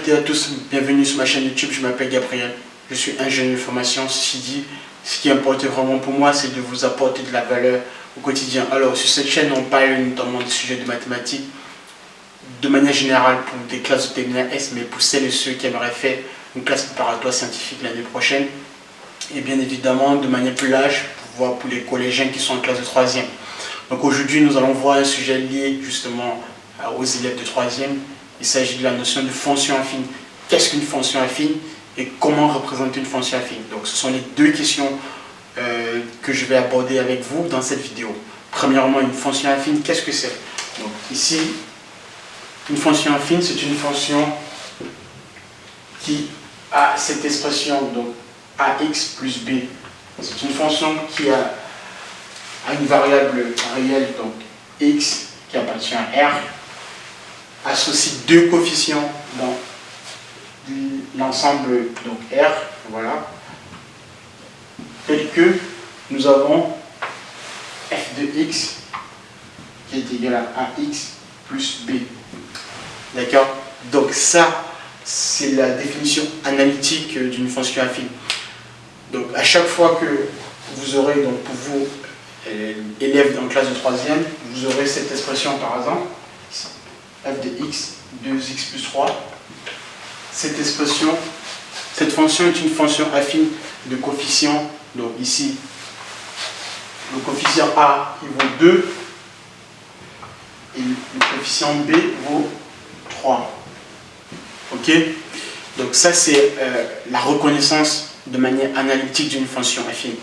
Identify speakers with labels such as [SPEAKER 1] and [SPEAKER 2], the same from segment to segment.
[SPEAKER 1] toutes et à tous, bienvenue sur ma chaîne YouTube, je m'appelle Gabriel, je suis ingénieur de formation. Ceci dit, ce qui importe vraiment pour moi, c'est de vous apporter de la valeur au quotidien. Alors sur cette chaîne, on parle notamment des sujets de mathématiques, de manière générale pour des classes de terminale S, mais pour celles et ceux qui aimeraient faire une classe préparatoire scientifique l'année prochaine, et bien évidemment de manière plus large, pour les collégiens qui sont en classe de 3e. Donc aujourd'hui, nous allons voir un sujet lié justement aux élèves de 3e. Il s'agit de la notion de fonction affine. Qu'est-ce qu'une fonction affine et comment représenter une fonction affine? Donc ce sont les deux questions que je vais aborder avec vous dans cette vidéo. Premièrement, une fonction affine, qu'est-ce que c'est? Donc ici, une fonction affine, c'est une fonction qui a cette expression, donc ax plus b. C'est une fonction qui a une variable réelle, donc x, qui appartient à R, associe deux coefficients dans l'ensemble, donc R, voilà, tel que nous avons f de x qui est égal à ax plus b. D'accord? Donc ça, c'est la définition analytique d'une fonction affine. Donc à chaque fois que vous aurez, donc pour vous, élèves en classe de 3e, vous aurez cette expression par exemple, f de x, 2x plus 3. Cette expression, cette fonction est une fonction affine de coefficient. Donc ici, le coefficient A il vaut 2 et le coefficient B vaut 3. Ok? Donc ça c'est la reconnaissance de manière analytique d'une fonction affine.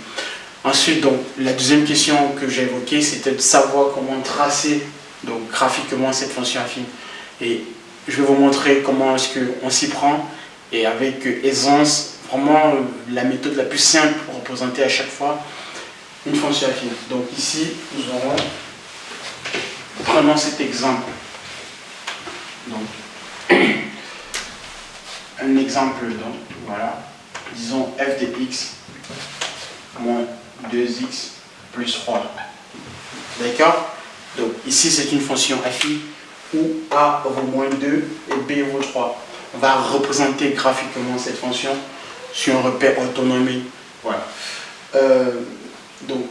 [SPEAKER 1] Ensuite, donc, la deuxième question que j'ai évoquée, c'était de savoir comment tracer donc, graphiquement cette fonction affine. Et je vais vous montrer comment est-ce qu'on s'y prend et avec aisance, vraiment la méthode la plus simple pour représenter à chaque fois une fonction affine. Donc ici, nous aurons, prenons cet exemple. Donc, un exemple, donc, voilà, disons f de x moins 2x plus 3. D'accord? Donc ici c'est une fonction affine où a vaut moins 2 et b vaut 3. On va représenter graphiquement cette fonction sur un repère orthonormé. Voilà. Donc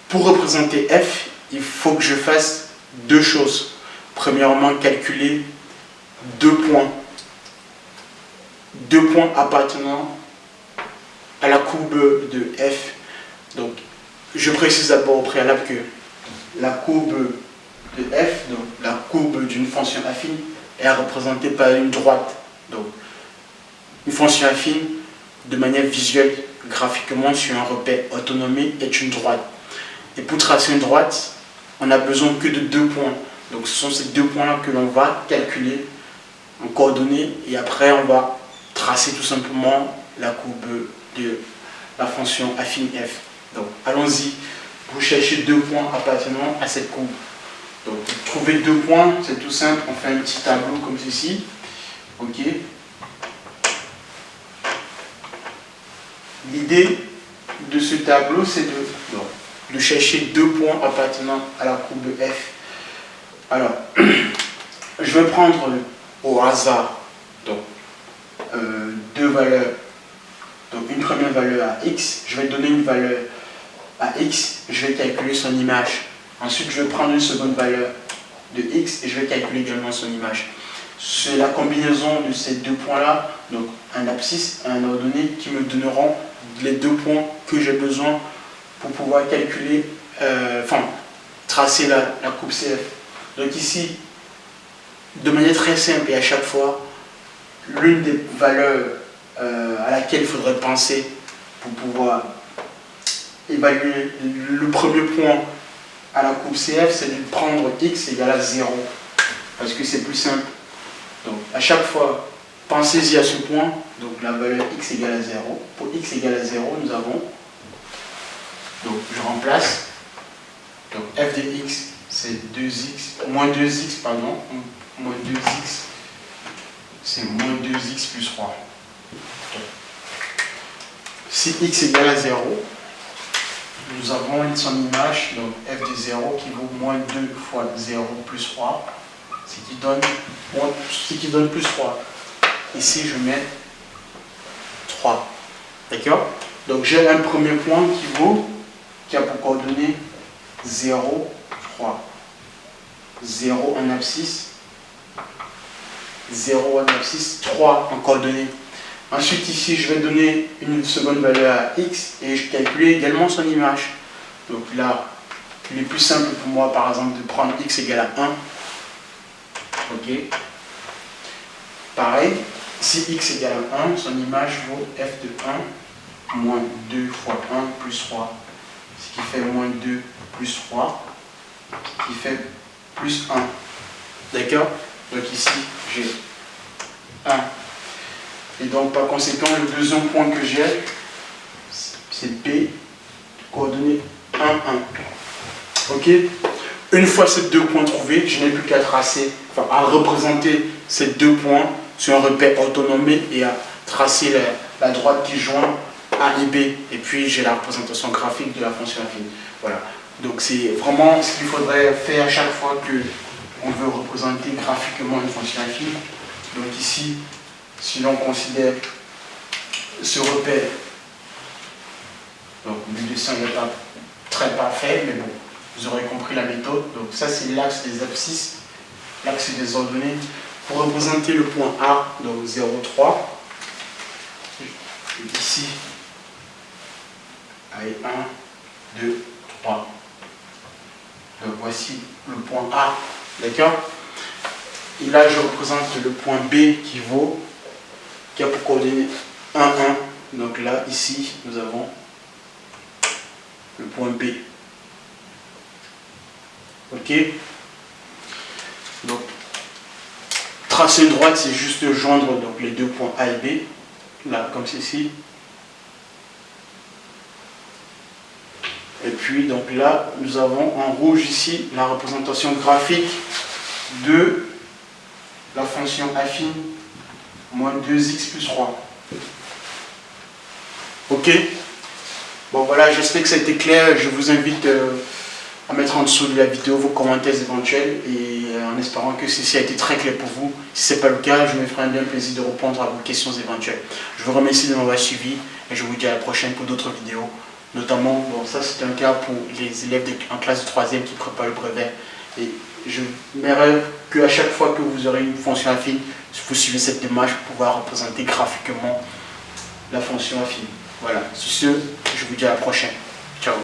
[SPEAKER 1] pour représenter f, il faut que je fasse deux choses. Premièrement, calculer deux points appartenant à la courbe de f. Donc, je précise d'abord au préalable que la courbe de f, donc la courbe d'une fonction affine, est représentée par une droite. Donc, une fonction affine, de manière visuelle, graphiquement, sur un repère orthonormé, est une droite. Et pour tracer une droite, on n'a besoin que de deux points. Donc, ce sont ces deux points-là que l'on va calculer en coordonnées et après, on va tracer tout simplement la courbe de la fonction affine f. Donc, allons-y. Vous cherchez deux points appartenant à cette courbe. Donc, trouver deux points, c'est tout simple. On fait un petit tableau comme ceci. OK. L'idée de ce tableau, c'est de chercher deux points appartenant à la courbe f. Alors, je vais prendre au hasard donc, deux valeurs. Donc une première valeur à x, je vais donner une valeur à x, je vais calculer son image. Ensuite, je vais prendre une seconde valeur de x et je vais calculer également son image. C'est la combinaison de ces deux points-là, donc un abscisse et un ordonnée, qui me donneront les deux points que j'ai besoin pour pouvoir calculer, tracer la courbe CF. Donc ici, de manière très simple et à chaque fois, l'une des valeurs à laquelle il faudrait penser pour pouvoir évaluer le premier point à la courbe CF, c'est de prendre x égale à 0 parce que c'est plus simple. Donc à chaque fois, pensez-y à ce point, donc la valeur x égale à 0. Pour x égale à 0, nous avons, donc je remplace, donc f de x c'est 2x, moins 2x, pardon, moins 2x, c'est moins 2x plus 3. Si x égale à 0, nous avons son image, donc f de 0 qui vaut moins 2 fois 0 plus 3, ce qui donne plus 3. ici je mets 3. D'accord? Donc j'ai un premier point qui a pour coordonnées 0, 3. 0 en abscisse, 0 en abscisse, 3 en coordonnées. Ensuite ici je vais donner une seconde valeur à x et je calcule également son image. Donc là, il est plus simple pour moi par exemple de prendre x égale à 1. Ok. Pareil, si x égale à 1, son image vaut f de 1 moins 2 fois 1 plus 3, ce qui fait moins 2 plus 3, ce qui fait plus 1. D'accord? Donc ici, j'ai 1. Et donc par conséquent, le deuxième point que j'ai, c'est B, coordonnées 1, 1. Ok? Une fois ces deux points trouvés, je n'ai plus qu'à tracer, enfin à représenter ces deux points sur un repère orthonormé et à tracer la droite qui joint A et B. Et puis j'ai la représentation graphique de la fonction affine. Voilà. Donc c'est vraiment ce qu'il faudrait faire à chaque fois qu'on veut représenter graphiquement une fonction affine. Donc ici, si l'on considère ce repère, donc le dessin n'est pas très parfait, mais bon, vous aurez compris la méthode. Donc ça c'est l'axe des abscisses, l'axe des ordonnées. Pour représenter le point A, donc 0, 3, ici, allez, 1, 2, 3. Donc voici le point A, d'accord? Et là je représente le point B qui a pour coordonnées 1, 1. Donc là, ici, nous avons le point B. Ok? Donc, tracer une droite, c'est juste joindre donc, les deux points A et B, là, comme ceci. Et puis, donc là, nous avons en rouge ici la représentation graphique de la fonction affine moins 2x plus 3. Ok? Bon voilà, j'espère que ça a été clair. Je vous invite à mettre en dessous de la vidéo vos commentaires éventuels et en espérant que ceci a été très clair pour vous. Si ce n'est pas le cas, je me ferai un bien plaisir de répondre à vos questions éventuelles. Je vous remercie de m'avoir suivi et je vous dis à la prochaine pour d'autres vidéos. Notamment, bon ça c'est un cas pour les élèves en classe de 3e qui préparent le brevet. Et je m'aimerais qu'à chaque fois que vous aurez une fonction affine, vous suivez cette démarche pour pouvoir représenter graphiquement la fonction affine. Voilà, sur ce, je vous dis à la prochaine.